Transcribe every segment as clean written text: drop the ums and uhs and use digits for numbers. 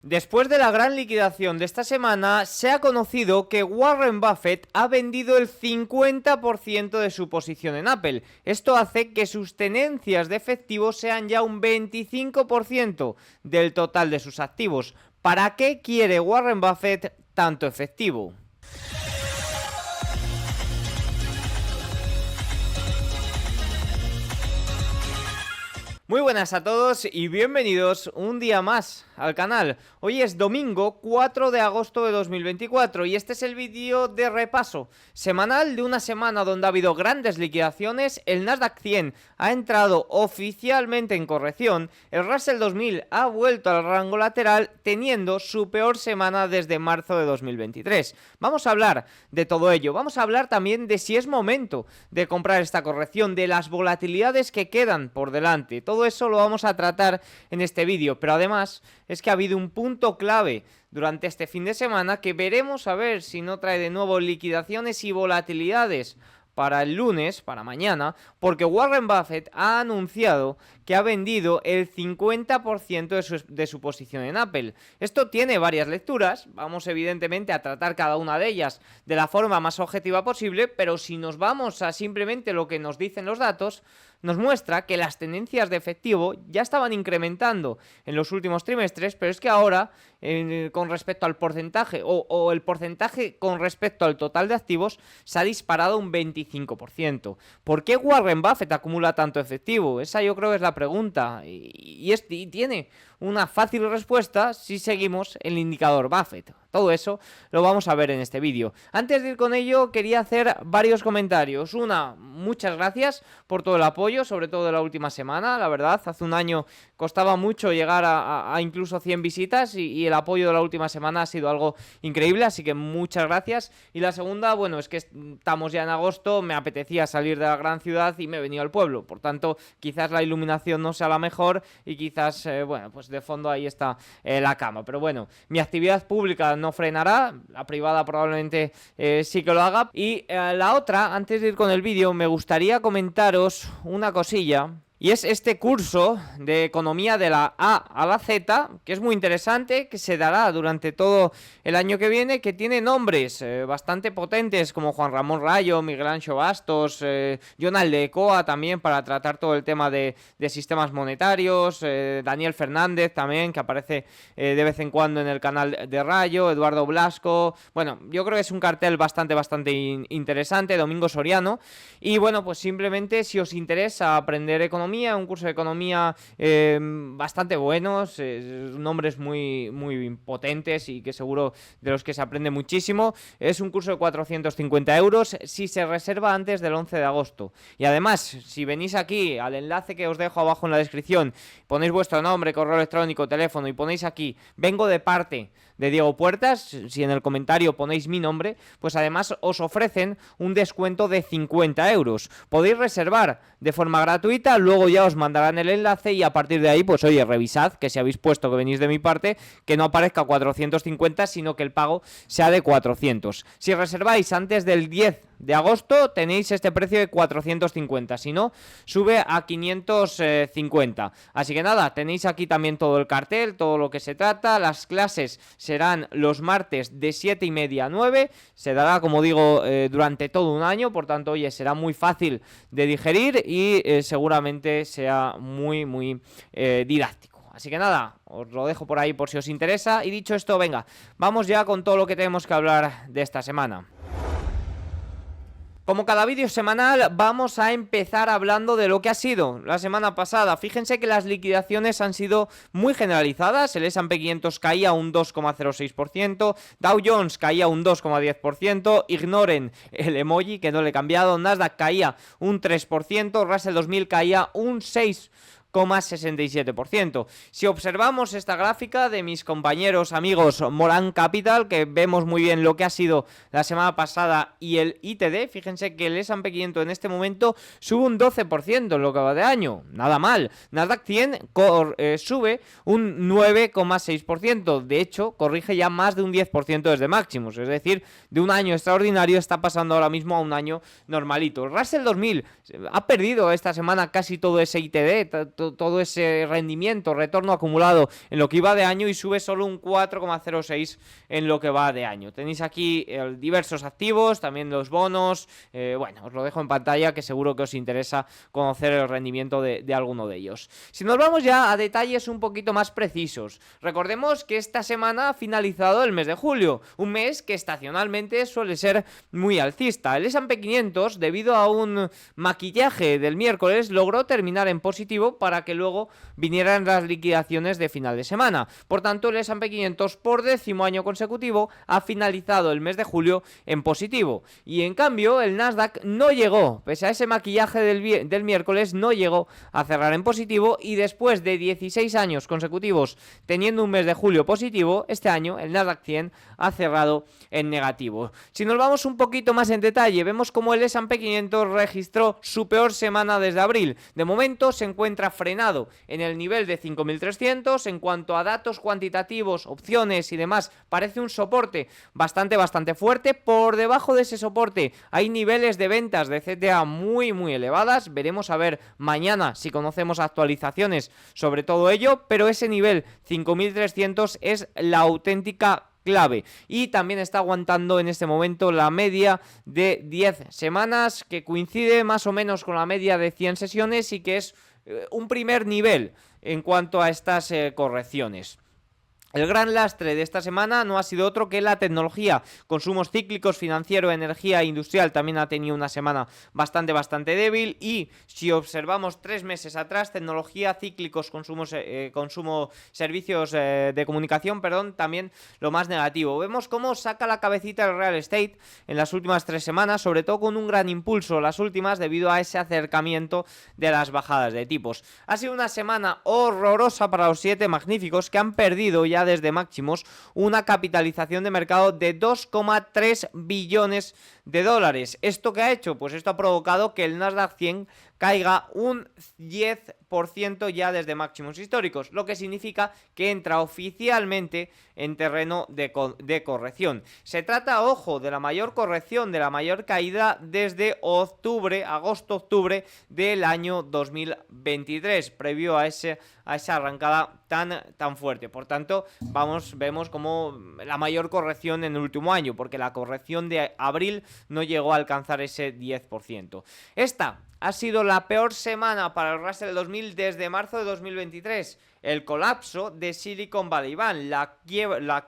Después de la gran liquidación de esta semana, se ha conocido que Warren Buffett ha vendido el 50% de su posición en Apple. Esto hace que sus tenencias de efectivo sean ya un 25% del total de sus activos. ¿Para qué quiere Warren Buffett tanto efectivo? Muy buenas a todos y bienvenidos un día más al canal. Hoy es domingo 4 de agosto de 2024 y este es el vídeo de repaso semanal de una semana donde ha habido grandes liquidaciones. El Nasdaq 100 ha entrado oficialmente en corrección, el Russell 2000 ha vuelto al rango lateral teniendo su peor semana desde marzo de 2023. Vamos a hablar de todo ello, vamos a hablar también de si es momento de comprar esta corrección, de las volatilidades que quedan por delante. Todo eso lo vamos a tratar en este vídeo, pero además es que ha habido un punto clave durante este fin de semana que veremos a ver si no trae de nuevo liquidaciones y volatilidades para el lunes, para mañana, porque Warren Buffett ha anunciado que ha vendido el 50% de su posición en Apple. Esto tiene varias lecturas, vamos evidentemente a tratar cada una de ellas de la forma más objetiva posible, pero si nos vamos a simplemente lo que nos dicen los datos, nos muestra que las tendencias de efectivo ya estaban incrementando en los últimos trimestres, pero es que ahora, con respecto al porcentaje, o el porcentaje con respecto al total de activos, se ha disparado un 25%. ¿Por qué Warren Buffett acumula tanto efectivo? Esa yo creo que es la pregunta, y tiene una fácil respuesta si seguimos el indicador Buffett. Todo eso lo vamos a ver en este vídeo. Antes de ir con ello, quería hacer varios comentarios. Muchas gracias por todo el apoyo, sobre todo de la última semana. La verdad, hace un año costaba mucho llegar a incluso 100 visitas y el apoyo de la última semana ha sido algo increíble, así que muchas gracias. Y la segunda, bueno, es que estamos ya en agosto, me apetecía salir de la gran ciudad y me he venido al pueblo. Por tanto, quizás la iluminación no sea la mejor y quizás, bueno, pues de fondo ahí está la cama. Pero bueno, mi actividad pública no frenará, la privada probablemente sí que lo haga. Y la otra, antes de ir con el vídeo, me gustaría comentaros una cosilla. Y es este curso de economía de la A a la Z, que es muy interesante, que se dará durante todo el año que viene, que tiene nombres bastante potentes como Juan Ramón Rayo, Miguel Anxo Bastos, Jon Aldecoa también para tratar todo el tema de sistemas monetarios, Daniel Fernández también, que aparece de vez en cuando en el canal de Rayo, Eduardo Blasco. Bueno, yo creo que es un cartel bastante interesante, Domingo Soriano. Y bueno, pues simplemente si os interesa aprender economía, un curso de economía bastante buenos, nombres muy potentes y que seguro de los que se aprende muchísimo. Es un curso de 450 euros si se reserva antes del 11 de agosto. Y además, si venís aquí al enlace que os dejo abajo en la descripción, ponéis vuestro nombre, correo electrónico, teléfono y ponéis aquí, vengo de parte de Diego Puertas, si en el comentario ponéis mi nombre, pues además os ofrecen un descuento de 50 euros. Podéis reservar de forma gratuita, luego ya os mandarán el enlace y a partir de ahí, pues oye, revisad que si habéis puesto que venís de mi parte, que no aparezca 450, sino que el pago sea de 400. Si reserváis antes del 10 de agosto tenéis este precio de 450, si no, sube a 550. Así que nada, tenéis aquí también todo el cartel, todo lo que se trata. Las clases serán los martes de 7:30 a 9, se dará, como digo, durante todo un año, por tanto, oye, será muy fácil de digerir y seguramente sea muy didáctico. Así que nada, os lo dejo por ahí por si os interesa. Y dicho esto, venga, vamos ya con todo lo que tenemos que hablar de esta semana. Como cada vídeo semanal, vamos a empezar hablando de lo que ha sido la semana pasada. Fíjense que las liquidaciones han sido muy generalizadas. El S&P 500 caía un 2,06%, Dow Jones caía un 2,10%, ignoren el emoji que no le he cambiado, Nasdaq caía un 3%, Russell 2000 caía un 6,67%. Si observamos esta gráfica de mis compañeros amigos Morán Capital, que vemos muy bien lo que ha sido la semana pasada, y el ITD, fíjense que el S&P 500 en este momento sube un 12% en lo que va de año, nada mal. Nasdaq 100 sube un 9,6%, de hecho corrige ya más de un 10% desde máximos, es decir, de un año extraordinario está pasando ahora mismo a un año normalito. Russell 2000 ha perdido esta semana casi todo ese ITD, todo ese rendimiento, retorno acumulado en lo que iba de año y sube solo un 4,06 en lo que va de año. Tenéis aquí diversos activos, también los bonos, bueno, os lo dejo en pantalla que seguro que os interesa conocer el rendimiento de alguno de ellos. Si nos vamos ya a detalles un poquito más precisos, recordemos que esta semana ha finalizado el mes de julio, un mes que estacionalmente suele ser muy alcista. El S&P 500, debido a un maquillaje del miércoles, logró terminar en positivo para que luego vinieran las liquidaciones de final de semana. Por tanto, el S&P 500 por 10º año consecutivo ha finalizado el mes de julio en positivo. Y en cambio, el Nasdaq no llegó, pese a ese maquillaje del miércoles, no llegó a cerrar en positivo, y después de 16 años consecutivos teniendo un mes de julio positivo, este año el Nasdaq 100 ha cerrado en negativo. Si nos vamos un poquito más en detalle, vemos como el S&P 500 registró su peor semana desde abril. De momento se encuentra frenado en el nivel de 5.300. En cuanto a datos cuantitativos, opciones y demás, parece un soporte bastante fuerte. Por debajo de ese soporte hay niveles de ventas de CTA muy elevadas. Veremos a ver mañana si conocemos actualizaciones sobre todo ello, pero ese nivel 5.300 es la auténtica clave, y también está aguantando en este momento la media de 10 semanas, que coincide más o menos con la media de 100 sesiones y que es un primer nivel en cuanto a estas correcciones. El gran lastre de esta semana no ha sido otro que la tecnología. Consumos cíclicos, financiero, energía e industrial también ha tenido una semana bastante débil, y si observamos 3 meses atrás, tecnología, cíclicos, consumo, servicios de comunicación, también lo más negativo. Vemos cómo saca la cabecita el real estate en las últimas 3 semanas, sobre todo con un gran impulso las últimas debido a ese acercamiento de las bajadas de tipos. Ha sido una semana horrorosa para los 7 magníficos, que han perdido ya desde máximos una capitalización de mercado de 2,3 billones de dólares. ¿Esto qué ha hecho? Pues esto ha provocado que el Nasdaq 100 caiga un 10% ya desde máximos históricos, lo que significa que entra oficialmente en terreno de corrección. Se trata, ojo, de la mayor corrección, de la mayor caída desde agosto-octubre del año 2023, previo a esa arrancada tan fuerte. Por tanto, vemos como la mayor corrección en el último año, porque la corrección de abril no llegó a alcanzar ese 10%. Esta ha sido la peor semana para el Russell 2000 desde marzo de 2023. El colapso de Silicon Valley Bank, la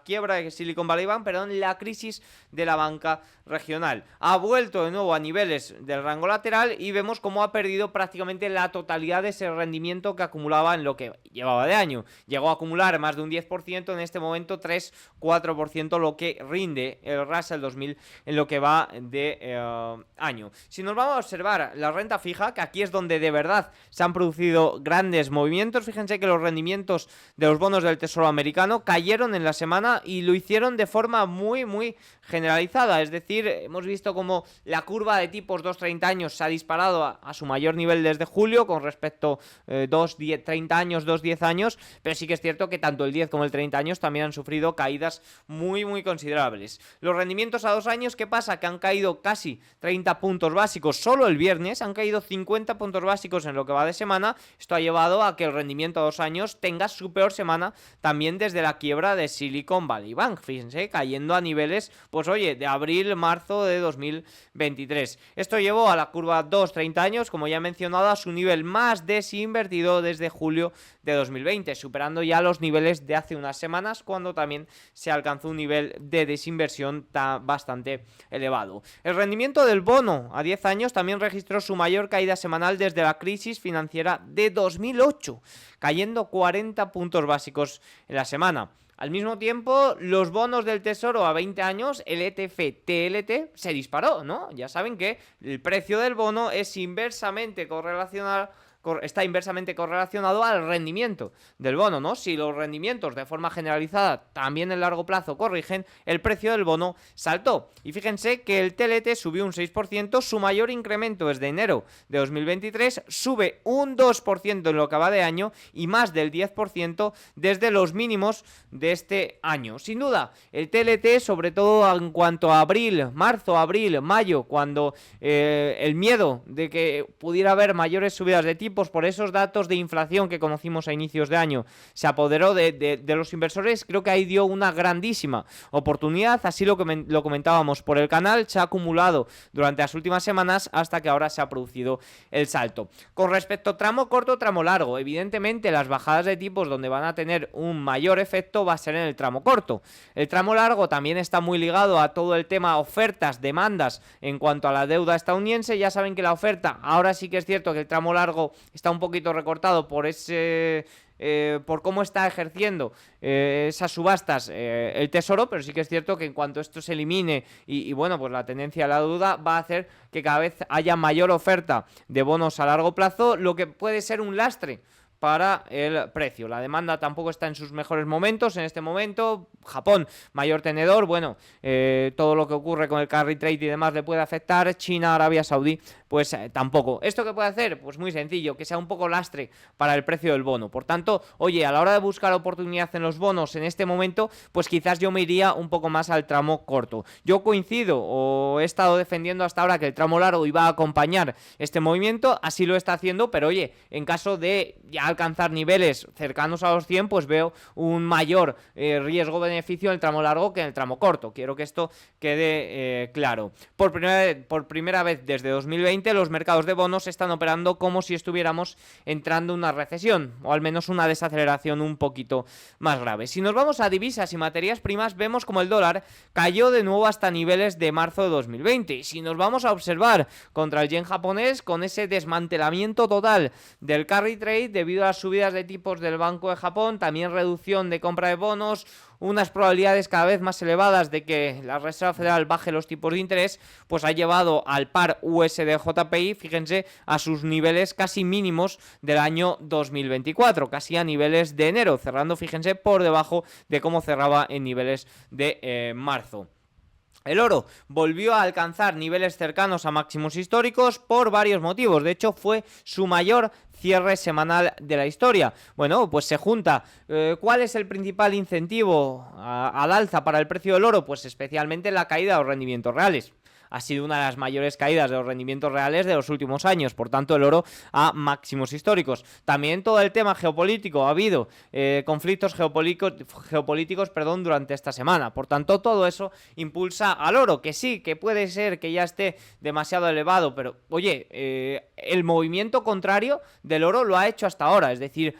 quiebra de Silicon Valley Bank, la crisis de la banca regional. Ha vuelto de nuevo a niveles del rango lateral y vemos cómo ha perdido prácticamente la totalidad de ese rendimiento que acumulaba en lo que llevaba de año. Llegó a acumular más de un 10%, en este momento 3-4% lo que rinde el Russell 2000 en lo que va de año. Si nos vamos a observar la renta fija, que aquí es donde de verdad se han producido grandes movimientos, fíjense que los rendimientos de los bonos del Tesoro americano cayeron en la semana y lo hicieron de forma muy generalizada. Es decir, hemos visto como la curva de tipos 2-30 años se ha disparado a su mayor nivel desde julio con respecto 2-30 años, 2-10 años, pero sí que es cierto que tanto el 10 como el 30 años también han sufrido caídas muy considerables. Los rendimientos a 2 años, ¿qué pasa? Que han caído casi 30 puntos básicos solo el viernes, han caído 50 puntos básicos en lo que va de semana. Esto ha llevado a que el rendimiento a 2 años tenga su peor semana también desde la quiebra de Silicon Valley Bank. Fíjense, cayendo a niveles, pues oye, de abril-marzo de 2023. Esto llevó a la curva 2-30 años, como ya he mencionado, a su nivel más desinvertido desde julio de 2020, superando ya los niveles de hace unas semanas, cuando también se alcanzó un nivel de desinversión bastante elevado. El rendimiento del bono a 10 años también registró su mayor caída semanal desde la crisis financiera de 2008, cayendo 40 puntos básicos en la semana. Al mismo tiempo, los bonos del Tesoro a 20 años, el ETF-TLT, se disparó, ¿no? Ya saben que el precio del bono es está inversamente correlacionado al rendimiento del bono, ¿no? Si los rendimientos de forma generalizada también en largo plazo corrigen, el precio del bono saltó. Y fíjense que el TLT subió un 6%, su mayor incremento es de enero de 2023, sube un 2% en lo que va de año y más del 10% desde los mínimos de este año. Sin duda, el TLT, sobre todo en cuanto a marzo, abril, mayo, cuando el miedo de que pudiera haber mayores subidas de tipo tipos, por esos datos de inflación que conocimos a inicios de año, se apoderó de los inversores, creo que ahí dio una grandísima oportunidad. Así lo comentábamos por el canal, se ha acumulado durante las últimas semanas hasta que ahora se ha producido el salto. Con respecto a tramo corto, tramo largo, evidentemente las bajadas de tipos donde van a tener un mayor efecto va a ser en el tramo corto. El tramo largo también está muy ligado a todo el tema ofertas, demandas en cuanto a la deuda estadounidense. Ya saben que la oferta, ahora sí que es cierto que el tramo largo está un poquito recortado por por cómo está ejerciendo esas subastas el Tesoro, pero sí que es cierto que en cuanto esto se elimine y bueno, pues la tendencia a la deuda va a hacer que cada vez haya mayor oferta de bonos a largo plazo, lo que puede ser un lastre para el precio. La demanda tampoco está en sus mejores momentos en este momento. Japón, mayor tenedor, bueno, todo lo que ocurre con el carry trade y demás le puede afectar. China, Arabia Saudí, pues tampoco. ¿Esto qué puede hacer? Pues muy sencillo, que sea un poco lastre para el precio del bono. Por tanto, oye, a la hora de buscar oportunidad en los bonos en este momento, pues quizás yo me iría un poco más al tramo corto. Yo coincido, o he estado defendiendo hasta ahora que el tramo largo iba a acompañar este movimiento, así lo está haciendo, pero oye, en caso de ya alcanzar niveles cercanos a los 100, pues veo un mayor riesgo-beneficio en el tramo largo que en el tramo corto. Quiero que esto quede claro. Por primera vez desde 2020, los mercados de bonos están operando como si estuviéramos entrando en una recesión, o al menos una desaceleración un poquito más grave. Si nos vamos a divisas y materias primas, vemos como el dólar cayó de nuevo hasta niveles de marzo de 2020. Y si nos vamos a observar contra el yen japonés, con ese desmantelamiento total del carry trade debido a las subidas de tipos del Banco de Japón, también reducción de compra de bonos, unas probabilidades cada vez más elevadas de que la Reserva Federal baje los tipos de interés, pues ha llevado al par USD-JPY, fíjense, a sus niveles casi mínimos del año 2024, casi a niveles de enero, cerrando, fíjense, por debajo de cómo cerraba en niveles de marzo. El oro volvió a alcanzar niveles cercanos a máximos históricos por varios motivos. De hecho, fue su mayor cierre semanal de la historia. Bueno, pues se junta. ¿Cuál es el principal incentivo al alza para el precio del oro? Pues especialmente la caída de los rendimientos reales. Ha sido una de las mayores caídas de los rendimientos reales de los últimos años, por tanto el oro a máximos históricos. También todo el tema geopolítico, ha habido conflictos geopolíticos durante esta semana, por tanto todo eso impulsa al oro, que sí, que puede ser que ya esté demasiado elevado, pero oye, el movimiento contrario del oro lo ha hecho hasta ahora, es decir,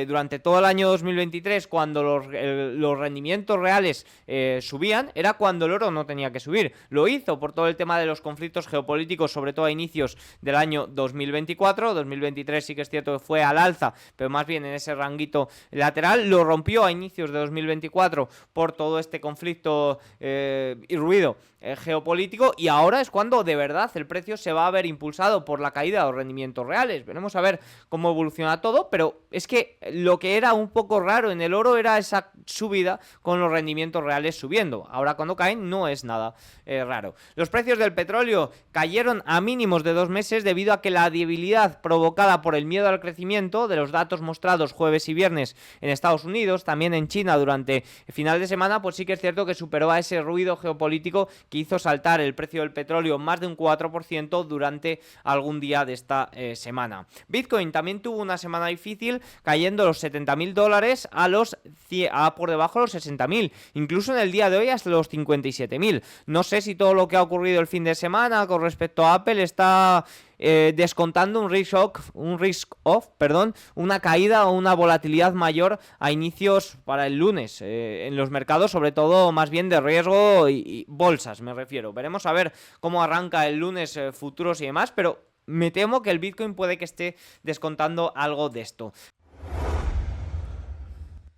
durante todo el año 2023, cuando los rendimientos reales subían, era cuando el oro no tenía que subir. Lo hizo por todo el tema de los conflictos geopolíticos, sobre todo a inicios del año 2024. 2023 sí que es cierto que fue al alza, pero más bien en ese ranguito lateral. Lo rompió a inicios de 2024 por todo este conflicto y ruido geopolítico, y ahora es cuando de verdad el precio se va a ver impulsado por la caída de los rendimientos reales. Veremos a ver cómo evoluciona todo, pero es que lo que era un poco raro en el oro era esa subida con los rendimientos reales subiendo. Ahora cuando caen no es nada raro. Los precios del petróleo cayeron a mínimos de 2 meses debido a que la debilidad provocada por el miedo al crecimiento de los datos mostrados jueves y viernes en Estados Unidos, también en China durante el final de semana, pues sí que es cierto que superó a ese ruido geopolítico que hizo saltar el precio del petróleo más de un 4% durante algún día de esta semana. Bitcoin también tuvo una semana difícil, cayendo los $70.000 a por debajo de los 60.000, incluso en el día de hoy hasta los 57.000. No sé si todo lo que ha ocurrido el fin de semana con respecto a Apple está descontando un risk-off, una caída o una volatilidad mayor a inicios para el lunes en los mercados, sobre todo más bien de riesgo y bolsas, me refiero. Veremos a ver cómo arranca el lunes futuros y demás, pero me temo que el Bitcoin puede que esté descontando algo de esto.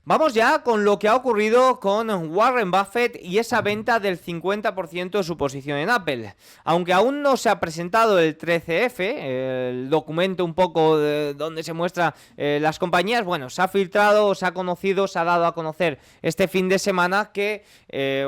Vamos ya con lo que ha ocurrido con Warren Buffett y esa venta del 50% de su posición en Apple. Aunque aún no se ha presentado el 13F, el documento un poco donde se muestra las compañías, bueno, se ha filtrado, se ha conocido, se ha dado a conocer este fin de semana que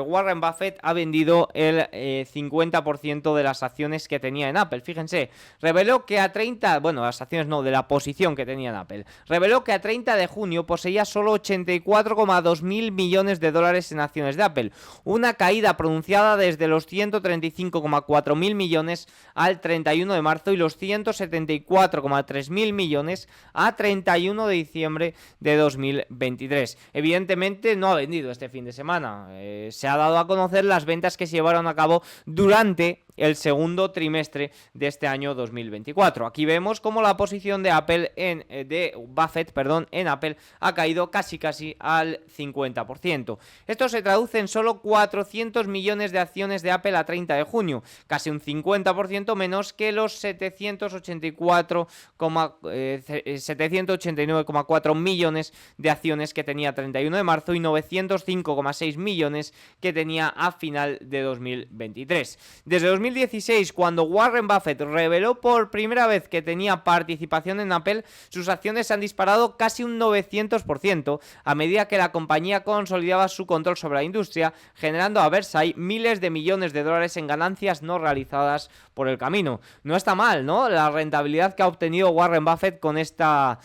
Warren Buffett ha vendido el 50% de las acciones que tenía en Apple. Fíjense, reveló que a 30, bueno, las acciones no, de la posición que tenía en Apple. Reveló que a 30 de junio poseía solo 86 284,2 mil millones de dólares en acciones de Apple, una caída pronunciada desde los 135,4 mil millones al 31 de marzo y los 174,3 mil millones a 31 de diciembre de 2023. Evidentemente no ha vendido este fin de semana, se ha dado a conocer las ventas que se llevaron a cabo durante el segundo trimestre de este año 2024. Aquí vemos cómo la posición de Buffett en Apple ha caído casi al 50%. Esto se traduce en solo 400 millones de acciones de Apple a 30 de junio, casi un 50% menos que los 789,4 millones de acciones que tenía a 31 de marzo y 905,6 millones que tenía a final de 2023. Desde 2016, cuando Warren Buffett reveló por primera vez que tenía participación en Apple, sus acciones se han disparado casi un 900% a medida que la compañía consolidaba su control sobre la industria, generando a Versailles miles de millones de dólares en ganancias no realizadas por el camino. No está mal, ¿no?, la rentabilidad que ha obtenido Warren Buffett con esta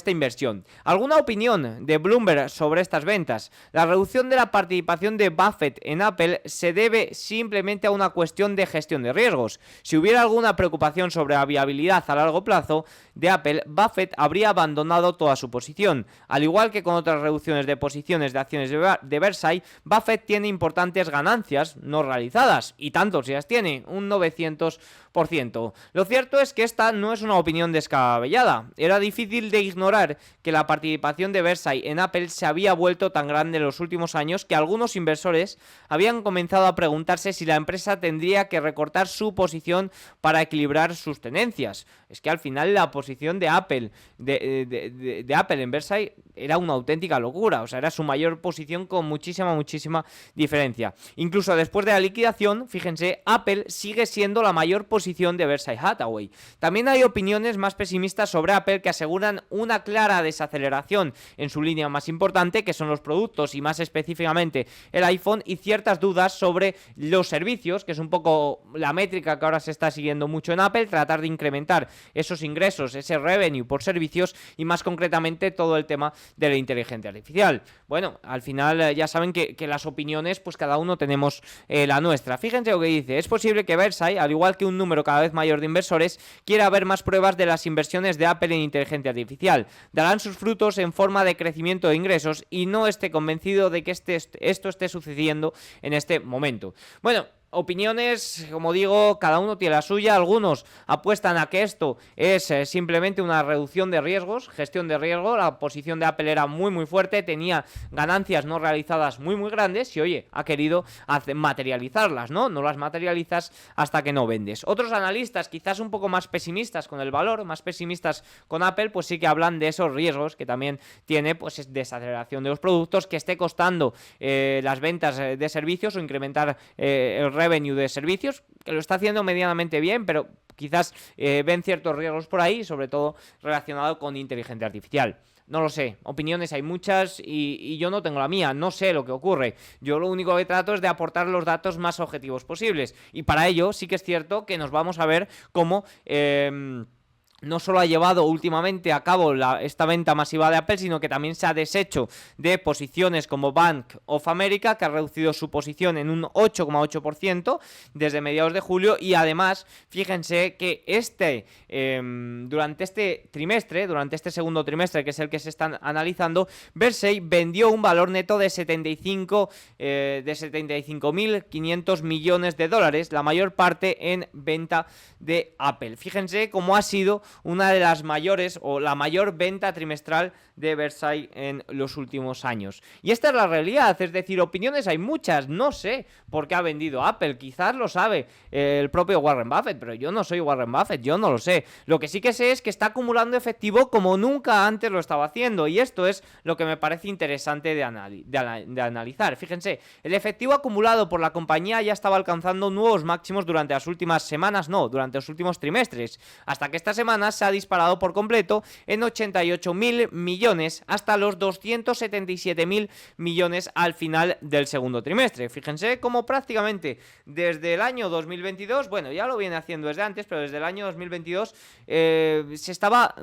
inversión. ¿Alguna opinión de Bloomberg sobre estas ventas? La reducción de la participación de Buffett en Apple se debe simplemente a una cuestión de gestión de riesgos. Si hubiera alguna preocupación sobre la viabilidad a largo plazo de Apple, Buffett habría abandonado toda su posición. Al igual que con otras reducciones de posiciones de acciones de Versailles, Buffett tiene importantes ganancias no realizadas, y tanto si las tiene, un 900%. Lo cierto es que esta no es una opinión descabellada. Era difícil de ignorar que la participación de Versailles en Apple se había vuelto tan grande en los últimos años que algunos inversores habían comenzado a preguntarse si la empresa tendría que recortar su posición para equilibrar sus tenencias. Es que al final la posición de Apple de Apple en Versailles era una auténtica locura, o sea, era su mayor posición con muchísima diferencia. Incluso después de la liquidación, fíjense, Apple sigue siendo la mayor posición de Berkshire Hathaway. También hay opiniones más pesimistas sobre Apple que aseguran una clara desaceleración en su línea más importante, que son los productos y más específicamente el iPhone, y ciertas dudas sobre los servicios, que es un poco la métrica que ahora se está siguiendo mucho en Apple, tratar de incrementar esos ingresos, ese revenue por servicios y más concretamente todo el tema de la inteligencia artificial. Bueno, al final ya saben que las opiniones, pues cada uno tenemos la nuestra. Fíjense lo que dice: es posible que Versailles, al igual que un número cada vez mayor de inversores, quiera ver más pruebas de las inversiones de Apple en inteligencia artificial. Darán sus frutos en forma de crecimiento de ingresos y no esté convencido de que esto esté sucediendo en este momento. Bueno, opiniones, como digo, cada uno tiene la suya. Algunos apuestan a que esto es simplemente una reducción de riesgos, gestión de riesgo. La posición de Apple era muy fuerte, tenía ganancias no realizadas muy grandes y, oye, ha querido materializarlas, ¿no? No las materializas hasta que no vendes. Otros analistas, quizás un poco más pesimistas con el valor, más pesimistas con Apple, pues sí que hablan de esos riesgos que también tiene, pues es desaceleración de los productos, que esté costando las ventas de servicios o incrementar el revenue de servicios, que lo está haciendo medianamente bien, pero quizás ven ciertos riesgos por ahí, sobre todo relacionado con inteligencia artificial. No lo sé, opiniones hay muchas y yo no tengo la mía, no sé lo que ocurre. Yo lo único que trato es de aportar los datos más objetivos posibles, y para ello sí que es cierto que nos vamos a ver cómo no solo ha llevado últimamente a cabo esta venta masiva de Apple, sino que también se ha deshecho de posiciones como Bank of America, que ha reducido su posición en un 8,8% desde mediados de julio. Y además, fíjense que durante este segundo trimestre, que es el que se está analizando, Versailles vendió un valor neto de 75.500 millones de dólares, la mayor parte en venta de Apple. Fíjense cómo ha sido una de las mayores o la mayor venta trimestral de Versailles en los últimos años. Y esta es la realidad, es decir, opiniones hay muchas. No sé por qué ha vendido Apple, quizás lo sabe el propio Warren Buffett, pero yo no soy Warren Buffett, yo no lo sé. Lo que sí que sé es que está acumulando efectivo como nunca antes lo estaba haciendo, y esto es lo que me parece interesante de analizar. Fíjense, el efectivo acumulado por la compañía ya estaba alcanzando nuevos máximos durante las últimas semanas, durante los últimos trimestres, hasta que esta semana semanas se ha disparado por completo en 88.000 millones hasta los 277.000 millones al final del segundo trimestre. Fíjense cómo prácticamente desde el año 2022, bueno, ya lo viene haciendo desde antes, pero desde el año 2022 se estaba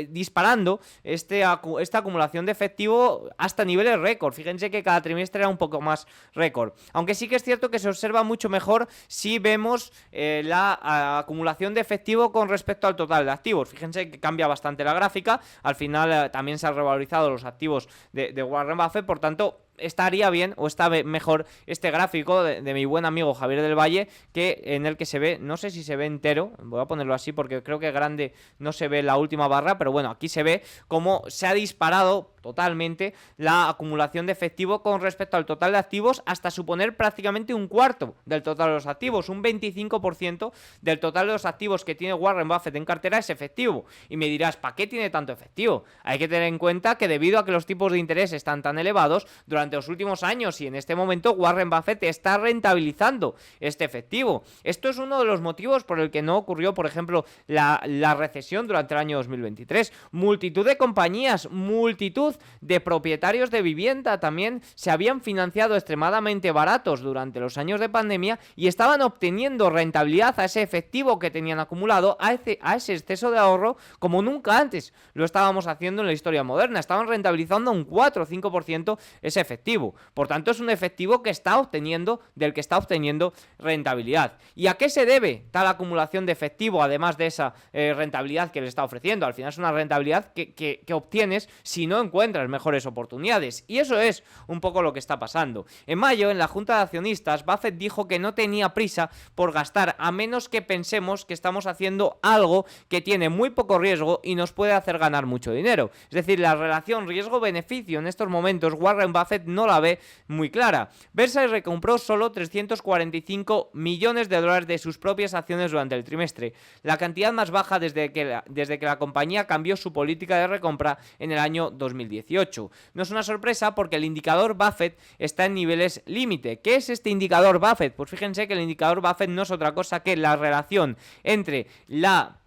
disparando esta acumulación de efectivo hasta niveles récord. Fíjense que cada trimestre era un poco más récord. Aunque sí que es cierto que se observa mucho mejor si vemos la acumulación de efectivo con respecto al total de activos. Fíjense que cambia bastante la gráfica. Al final también se han revalorizado los activos de Warren Buffett, por tanto estaría bien o está mejor este gráfico de mi buen amigo Javier del Valle, que en el que se ve, no sé si se ve entero, voy a ponerlo así porque creo que grande no se ve la última barra, pero bueno, aquí se ve cómo se ha disparado totalmente la acumulación de efectivo con respecto al total de activos hasta suponer prácticamente un cuarto del total de los activos, un 25% del total de los activos que tiene Warren Buffett en cartera es efectivo. Y me dirás, ¿para qué tiene tanto efectivo? Hay que tener en cuenta que debido a que los tipos de interés están tan elevados, durante los últimos años y en este momento Warren Buffett está rentabilizando este efectivo. Esto es uno de los motivos por el que no ocurrió, por ejemplo, la recesión durante el año 2023. Multitud de compañías, multitud de propietarios de vivienda también se habían financiado extremadamente baratos durante los años de pandemia y estaban obteniendo rentabilidad a ese efectivo que tenían acumulado, a ese exceso de ahorro, como nunca antes lo estábamos haciendo en la historia moderna. Estaban rentabilizando un 4 o 5% ese efectivo. Por tanto, es un efectivo del que está obteniendo rentabilidad. ¿Y a qué se debe tal acumulación de efectivo, además de esa rentabilidad que le está ofreciendo? Al final es una rentabilidad que obtienes si no encuentras mejores oportunidades. Y eso es un poco lo que está pasando. En mayo, en la Junta de Accionistas, Buffett dijo que no tenía prisa por gastar, a menos que pensemos que estamos haciendo algo que tiene muy poco riesgo y nos puede hacer ganar mucho dinero. Es decir, la relación riesgo-beneficio en estos momentos Warren Buffett no la ve muy clara. Versailles recompró solo 345 millones de dólares de sus propias acciones durante el trimestre, la cantidad más baja desde que la compañía cambió su política de recompra en el año 2018. No es una sorpresa porque el indicador Buffett está en niveles límite. ¿Qué es este indicador Buffett? Pues fíjense que el indicador Buffett no es otra cosa que la relación entre la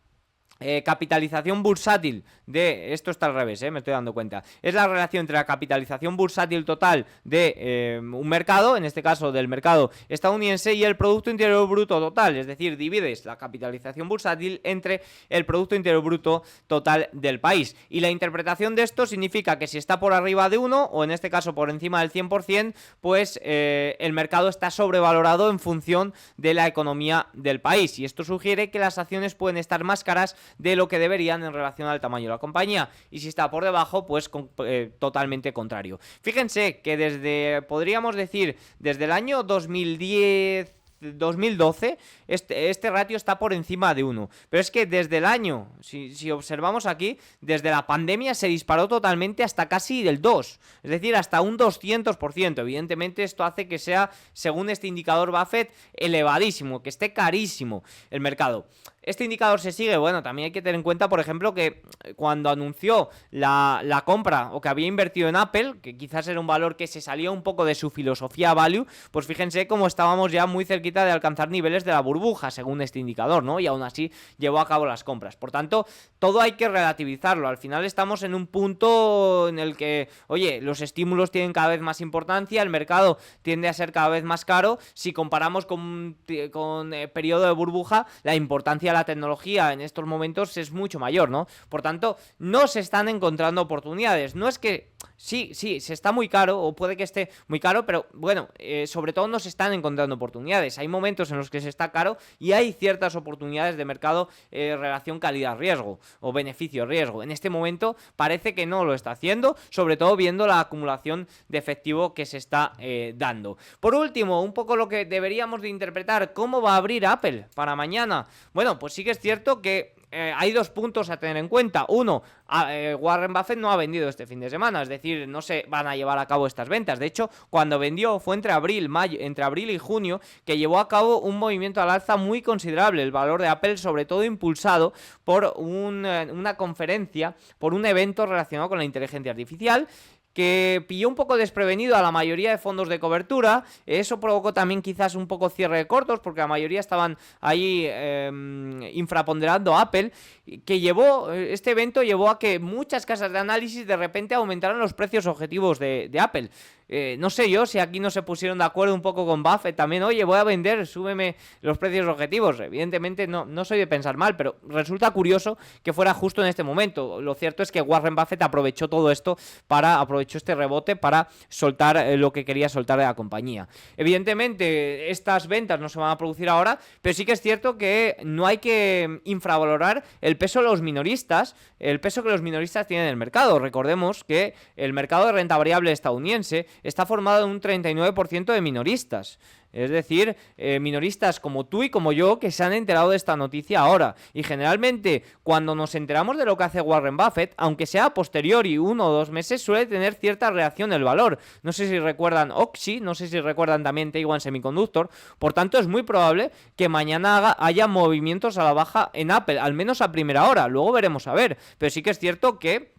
capitalización bursátil de... Esto está al revés, me estoy dando cuenta. Es la relación entre la capitalización bursátil total de un mercado, en este caso del mercado estadounidense, y el Producto Interior Bruto total. Es decir, divides la capitalización bursátil entre el Producto Interior Bruto total del país. Y la interpretación de esto significa que si está por arriba de 1, o en este caso por encima del 100%, pues el mercado está sobrevalorado en función de la economía del país. Y esto sugiere que las acciones pueden estar más caras de lo que deberían en relación al tamaño de la compañía, y si está por debajo, pues totalmente contrario. Fíjense que podríamos decir, desde el año 2012, este ratio está por encima de 1. Pero es que desde el año, si observamos aquí, desde la pandemia se disparó totalmente hasta casi del 2. Es decir, hasta un 200%. Evidentemente esto hace que sea, según este indicador Buffett, elevadísimo, que esté carísimo el mercado. Este indicador se sigue, bueno, también hay que tener en cuenta, por ejemplo, que cuando anunció la compra o que había invertido en Apple, que quizás era un valor que se salía un poco de su filosofía value, pues fíjense cómo estábamos ya muy cerquita de alcanzar niveles de la burbuja, según este indicador, ¿no? Y aún así llevó a cabo las compras. Por tanto, todo hay que relativizarlo. Al final estamos en un punto en el que, oye, los estímulos tienen cada vez más importancia, el mercado tiende a ser cada vez más caro. Si comparamos con periodo de burbuja, la importancia de la tecnología en estos momentos es mucho mayor, ¿no? Por tanto, no se están encontrando oportunidades. No es que sí, se está muy caro, o puede que esté muy caro, pero bueno, sobre todo no se están encontrando oportunidades. Hay momentos en los que se está caro y hay ciertas oportunidades de mercado relación calidad-riesgo o beneficio-riesgo. En este momento parece que no lo está haciendo, sobre todo viendo la acumulación de efectivo que se está dando. Por último, un poco lo que deberíamos de interpretar, ¿cómo va a abrir Apple para mañana? Bueno, pues sí que es cierto que hay dos puntos a tener en cuenta. Uno, Warren Buffett no ha vendido este fin de semana, es decir, no se van a llevar a cabo estas ventas. De hecho, cuando vendió fue entre abril y junio, que llevó a cabo un movimiento al alza muy considerable. El valor de Apple, sobre todo impulsado por una conferencia, por un evento relacionado con la inteligencia artificial, que pilló un poco desprevenido a la mayoría de fondos de cobertura. Eso provocó también quizás un poco cierre de cortos, porque la mayoría estaban ahí infraponderando a Apple, que este evento llevó a que muchas casas de análisis de repente aumentaran los precios objetivos de Apple. No sé yo si aquí no se pusieron de acuerdo un poco con Buffett también. Oye, voy a vender, súbeme los precios objetivos. Evidentemente no soy de pensar mal, pero resulta curioso que fuera justo en este momento. Lo cierto es que Warren Buffett aprovechó todo esto, aprovechó este rebote para soltar lo que quería soltar de la compañía. Evidentemente estas ventas no se van a producir ahora, pero sí que es cierto que no hay que infravalorar el peso de los minoristas, el peso que los minoristas tienen en el mercado. Recordemos que el mercado de renta variable estadounidense está formado en un 39% de minoristas. Es decir, minoristas como tú y como yo que se han enterado de esta noticia ahora. Y generalmente cuando nos enteramos de lo que hace Warren Buffett, aunque sea a posteriori 1 o 2 meses, suele tener cierta reacción el valor. No sé si recuerdan Oxy, no sé si recuerdan también Taiwan Semiconductor. Por tanto, es muy probable que mañana haya movimientos a la baja en Apple, al menos a primera hora. Luego veremos a ver. Pero sí que es cierto que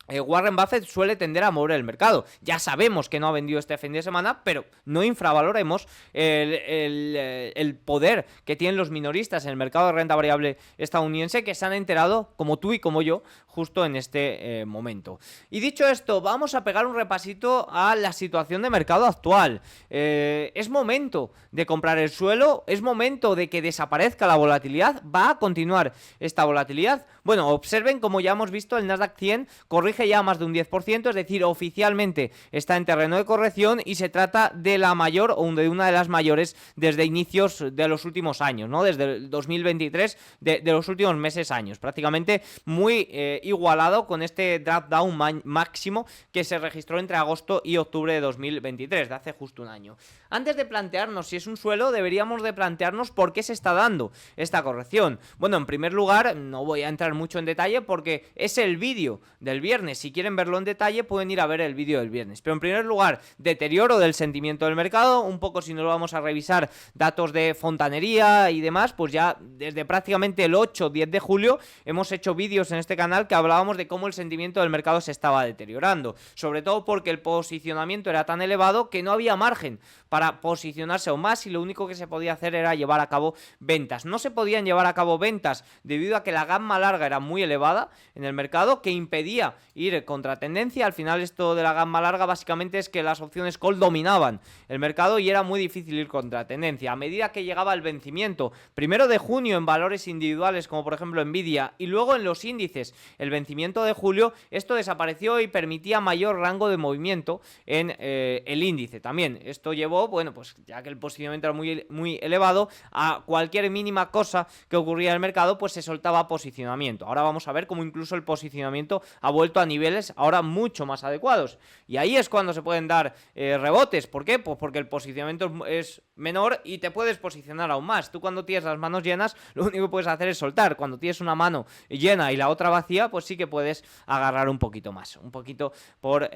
Warren Buffett suele tender a mover el mercado. Ya sabemos que no ha vendido este fin de semana, pero no infravaloremos el poder que tienen los minoristas en el mercado de renta variable estadounidense, que se han enterado, como tú y como yo, justo en este momento. Y dicho esto, vamos a pegar un repasito a la situación de mercado actual. Es momento de comprar el suelo, es momento de que desaparezca la volatilidad. ¿Va a continuar esta volatilidad? Bueno, observen como ya hemos visto el Nasdaq 100 corrige ya más de un 10%, es decir, oficialmente está en terreno de corrección y se trata de la mayor o de una de las mayores desde inicios de los últimos años, ¿no? Desde el 2023, de los últimos meses, años, prácticamente muy igualado con este drop down máximo que se registró entre agosto y octubre de 2023, de hace justo un año. Antes de plantearnos si es un suelo, deberíamos de plantearnos por qué se está dando esta corrección. Bueno, en primer lugar, no voy a entrar mucho en detalle porque es el vídeo del viernes. Si quieren verlo en detalle, pueden ir a ver el vídeo del viernes. Pero en primer lugar, deterioro del sentimiento del mercado. Un poco, si nos vamos a revisar datos de fontanería y demás, pues ya desde prácticamente el 8-10 de julio hemos hecho vídeos en este canal que hablábamos de cómo el sentimiento del mercado se estaba deteriorando. Sobre todo porque el posicionamiento era tan elevado que no había margen para posicionarse aún más y lo único que se podía hacer era llevar a cabo ventas. No se podían llevar a cabo ventas debido a que la gama larga era muy elevada en el mercado, que impedía ir contra tendencia. Al final esto de la gama larga básicamente es que las opciones call dominaban el mercado y era muy difícil ir contra tendencia. A medida que llegaba el vencimiento, primero de junio en valores individuales como por ejemplo Nvidia y luego en los índices el vencimiento de julio, esto desapareció y permitía mayor rango de movimiento en el índice también. Esto llevó, bueno, pues ya que el posicionamiento era muy elevado, a cualquier mínima cosa que ocurría en el mercado pues se soltaba posicionamiento. Ahora vamos a ver cómo incluso el posicionamiento ha vuelto a niveles ahora mucho más adecuados. Y ahí es cuando se pueden dar rebotes. ¿Por qué? Pues porque el posicionamiento es menor y te puedes posicionar aún más. Tú cuando tienes las manos llenas, lo único que puedes hacer es soltar. Cuando tienes una mano llena y la otra vacía, pues sí que puedes agarrar un poquito más. Un poquito por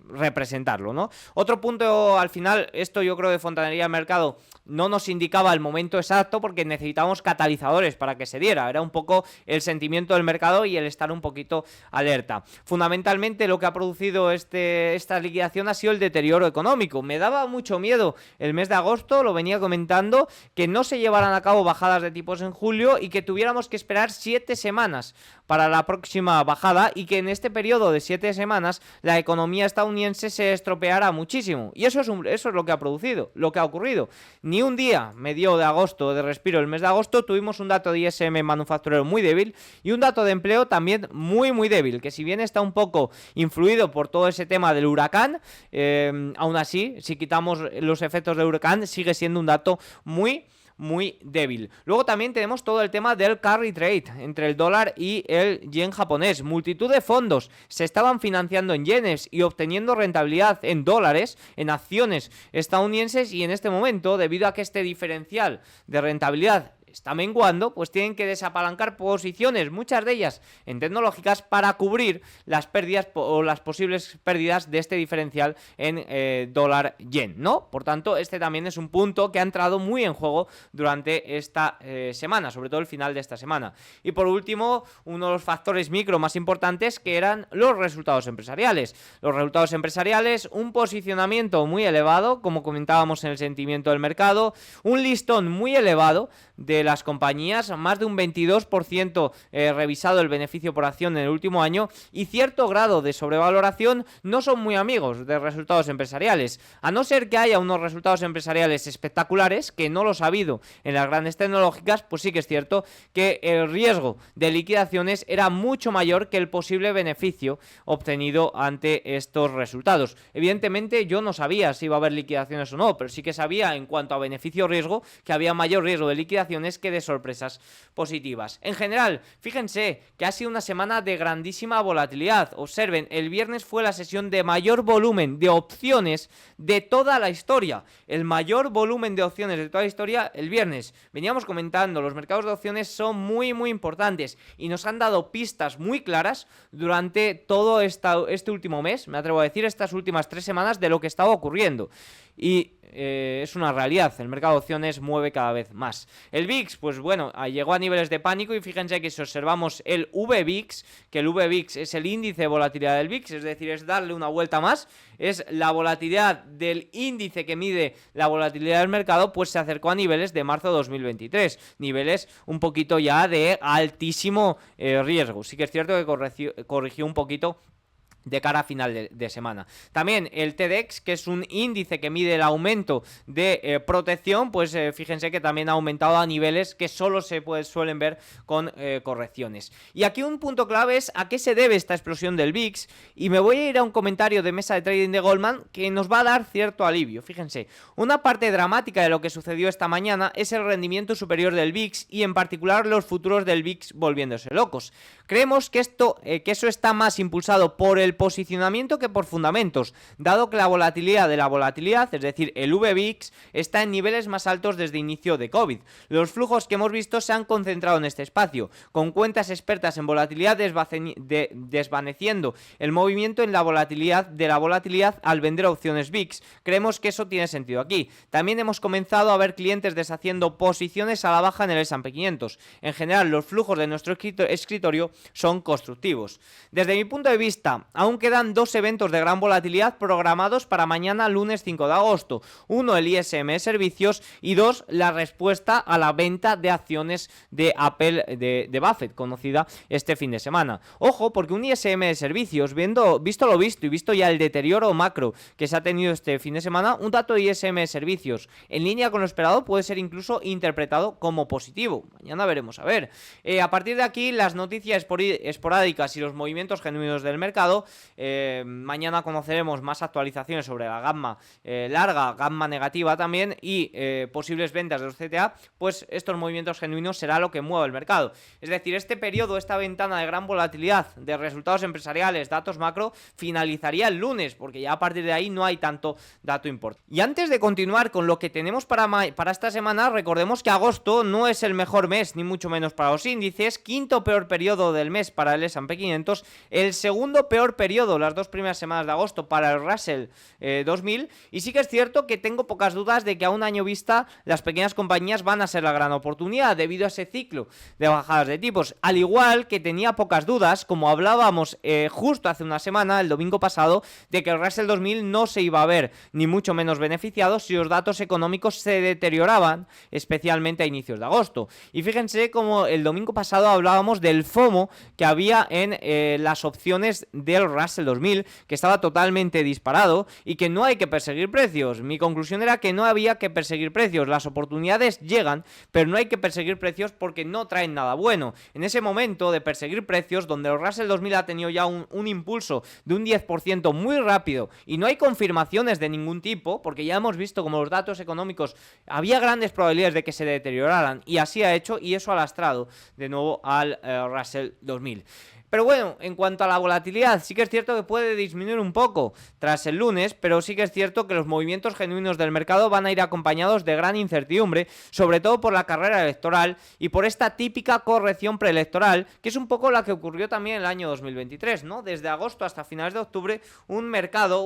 representarlo, ¿no? Otro punto, al final, esto yo creo de fontanería de mercado no nos indicaba el momento exacto porque necesitábamos catalizadores para que se diera. Era un poco el sentimiento del mercado y el estar un poquito alerta. Fundamentalmente lo que ha producido esta liquidación ha sido el deterioro económico. Me daba mucho miedo el mes de agosto, lo venía comentando, que no se llevaran a cabo bajadas de tipos en julio y que tuviéramos que esperar 7 semanas para la próxima bajada y que en este periodo de 7 semanas la economía estadounidense se estropeara muchísimo. Y eso es lo que ha producido, lo que ha ocurrido. Ni un día me dio de agosto de respiro el mes de agosto, tuvimos un dato de ISM manufacturero muy débil y un dato de empleo también muy débil, que si bien está un poco influido por todo ese tema del huracán, aún así, si quitamos los efectos del huracán, sigue siendo un dato muy débil. Luego también tenemos todo el tema del carry trade entre el dólar y el yen japonés. Multitud de fondos se estaban financiando en yenes y obteniendo rentabilidad en dólares, en acciones estadounidenses, y en este momento, debido a que este diferencial de rentabilidad está menguando, pues tienen que desapalancar posiciones, muchas de ellas en tecnológicas, para cubrir las pérdidas o las posibles pérdidas de este diferencial en dólar-yen, ¿no? Por tanto, este también es un punto que ha entrado muy en juego durante esta semana, sobre todo el final de esta semana. Y por último, uno de los factores micro más importantes, que eran los resultados empresariales. Los resultados empresariales, un posicionamiento muy elevado, como comentábamos en el sentimiento del mercado, un listón muy elevado de las compañías, más de un 22% revisado el beneficio por acción en el último año, y cierto grado de sobrevaloración. No son muy amigos de resultados empresariales, a no ser que haya unos resultados empresariales espectaculares, que no los ha habido en las grandes tecnológicas. Pues sí que es cierto que el riesgo de liquidaciones era mucho mayor que el posible beneficio obtenido ante estos resultados. Evidentemente yo no sabía si iba a haber liquidaciones o no, pero sí que sabía, en cuanto a beneficio-riesgo, que había mayor riesgo de liquidaciones que de sorpresas positivas. En general, fíjense que ha sido una semana de grandísima volatilidad. Observen, el viernes fue la sesión de mayor volumen de opciones de toda la historia. El mayor volumen de opciones de toda la historia el viernes. Veníamos comentando, los mercados de opciones son muy importantes y nos han dado pistas muy claras durante todo este último mes, me atrevo a decir, estas últimas 3 semanas, de lo que estaba ocurriendo. Y es una realidad, el mercado de opciones mueve cada vez más. El VIX, pues bueno, llegó a niveles de pánico, y fíjense que si observamos el VVIX, que el VVIX es el índice de volatilidad del VIX, es decir, es darle una vuelta más, es la volatilidad del índice que mide la volatilidad del mercado, pues se acercó a niveles de marzo de 2023, niveles un poquito ya de altísimo riesgo. Sí que es cierto que corrigió un poquito de cara a final de semana. También el TDX, que es un índice que mide el aumento de protección, pues fíjense que también ha aumentado a niveles que solo suelen ver con correcciones. Y aquí un punto clave es a qué se debe esta explosión del VIX, y me voy a ir a un comentario de mesa de trading de Goldman que nos va a dar cierto alivio. Fíjense, una parte dramática de lo que sucedió esta mañana es el rendimiento superior del VIX, y en particular los futuros del VIX volviéndose locos. Creemos que eso está más impulsado por el posicionamiento que por fundamentos, dado que la volatilidad de la volatilidad, es decir, el VVIX, está en niveles más altos desde inicio de COVID. Los flujos que hemos visto se han concentrado en este espacio, con cuentas expertas en volatilidad desvaneciendo el movimiento en la volatilidad al vender opciones VIX. Creemos que eso tiene sentido aquí. También hemos comenzado a ver clientes deshaciendo posiciones a la baja en el S&P 500. En general, los flujos de nuestro escritorio son constructivos. Desde mi punto de vista, aún quedan 2 eventos de gran volatilidad programados para mañana, lunes 5 de agosto. Uno, el ISM Servicios, y 2, la respuesta a la venta de acciones de Apple de Buffett, conocida este fin de semana. Ojo, porque un ISM Servicios, visto lo visto y visto ya el deterioro macro que se ha tenido este fin de semana, un dato de ISM Servicios en línea con lo esperado puede ser incluso interpretado como positivo. Mañana veremos a ver. A partir de aquí, las noticias esporádicas y los movimientos genuinos del mercado. Mañana conoceremos más actualizaciones sobre la gamma larga, gamma negativa también, y posibles ventas de los CTA. Pues estos movimientos genuinos será lo que mueva el mercado. Es decir, este periodo, esta ventana de gran volatilidad de resultados empresariales, datos macro, finalizaría el lunes, porque ya a partir de ahí no hay tanto dato importante. Y antes de continuar con lo que tenemos para esta semana, recordemos que agosto no es el mejor mes, ni mucho menos para los índices. Quinto peor periodo del mes para el S&P 500, el segundo peor periodo, las 2 primeras semanas de agosto, para el Russell 2000, y sí que es cierto que tengo pocas dudas de que a un año vista las pequeñas compañías van a ser la gran oportunidad debido a ese ciclo de bajadas de tipos, al igual que tenía pocas dudas, como hablábamos justo hace una semana, el domingo pasado, de que el Russell 2000 no se iba a ver ni mucho menos beneficiado si los datos económicos se deterioraban, especialmente a inicios de agosto. Y fíjense como el domingo pasado hablábamos del FOMO que había en las opciones del Russell 2000, que estaba totalmente disparado y que no hay que perseguir precios. Mi conclusión era que no había que perseguir precios, las oportunidades llegan, pero no hay que perseguir precios porque no traen nada bueno. En ese momento de perseguir precios, donde el Russell 2000 ha tenido ya un impulso de un 10% muy rápido y no hay confirmaciones de ningún tipo, porque ya hemos visto como los datos económicos había grandes probabilidades de que se deterioraran, y así ha hecho, y eso ha lastrado de nuevo al Russell 2000. Pero bueno, en cuanto a la volatilidad, sí que es cierto que puede disminuir un poco tras el lunes, pero sí que es cierto que los movimientos genuinos del mercado van a ir acompañados de gran incertidumbre, sobre todo por la carrera electoral y por esta típica corrección preelectoral, que es un poco la que ocurrió también en el año 2023, ¿no? Desde agosto hasta finales de octubre, un mercado,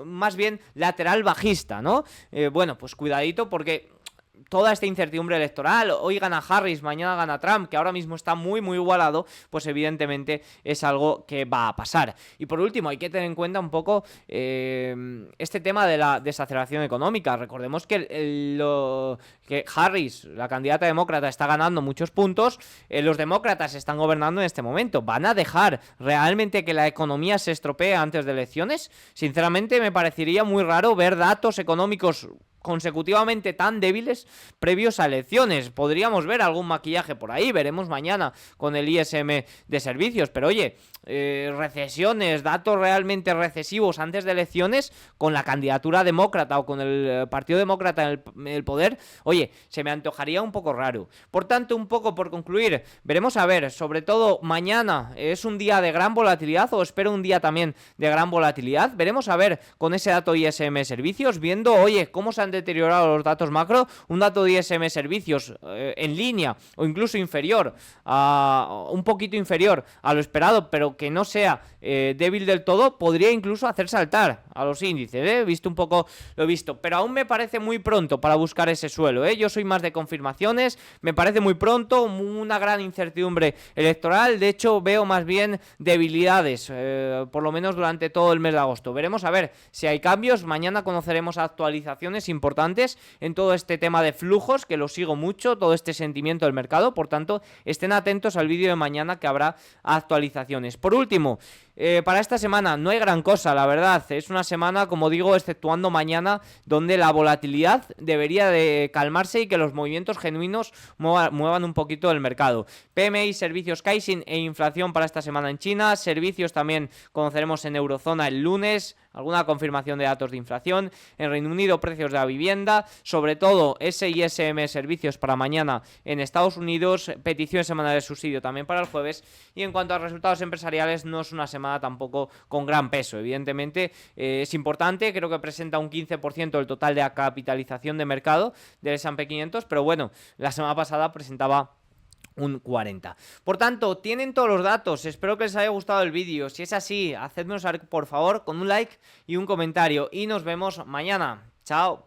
más bien lateral bajista, ¿no? Bueno, pues cuidadito porque toda esta incertidumbre electoral, hoy gana Harris, mañana gana Trump, que ahora mismo está muy igualado, pues evidentemente es algo que va a pasar. Y por último, hay que tener en cuenta un poco este tema de la desaceleración económica. Recordemos que, que Harris, la candidata demócrata, está ganando muchos puntos, los demócratas están gobernando en este momento. ¿Van a dejar realmente que la economía se estropee antes de elecciones? Sinceramente me parecería muy raro ver datos económicos consecutivamente tan débiles previos a elecciones. Podríamos ver algún maquillaje por ahí, veremos mañana con el ISM de servicios, pero oye, recesiones, datos realmente recesivos antes de elecciones, con la candidatura demócrata o con el Partido Demócrata en el poder, oye, se me antojaría un poco raro. Por tanto, un poco por concluir, veremos a ver, sobre todo mañana, ¿es un día de gran volatilidad o espero un día también de gran volatilidad? Veremos a ver con ese dato ISM servicios, viendo, oye, cómo se han deteriorado los datos macro, un dato de ISM servicios en línea o incluso inferior, un poquito inferior a lo esperado, pero que no sea débil del todo, podría incluso hacer saltar a los índices, he visto un poco, lo he visto, pero aún me parece muy pronto para buscar ese suelo, yo soy más de confirmaciones, me parece muy pronto, una gran incertidumbre electoral, de hecho veo más bien debilidades, por lo menos durante todo el mes de agosto. Veremos a ver si hay cambios, mañana conoceremos actualizaciones importantes en todo este tema de flujos, que lo sigo mucho, todo este sentimiento del mercado, por tanto, estén atentos al vídeo de mañana que habrá actualizaciones. Por último, para esta semana no hay gran cosa, la verdad, es una semana, como digo, exceptuando mañana, donde la volatilidad debería de calmarse y que los movimientos genuinos muevan un poquito el mercado. PMI, servicios Caixin e inflación para esta semana en China, servicios también conoceremos en Eurozona el lunes, alguna confirmación de datos de inflación, en Reino Unido precios de la vivienda, sobre todo ese ISM servicios para mañana en Estados Unidos, petición semanal de subsidio también para el jueves, y en cuanto a resultados empresariales no es una semana tampoco con gran peso, evidentemente es importante, creo que presenta un 15% del total de la capitalización de mercado del S&P 500, pero bueno, la semana pasada presentaba un 40. Por tanto, tienen todos los datos, espero que les haya gustado el vídeo, si es así, hacedmelo saber por favor con un like y un comentario, y nos vemos mañana, chao.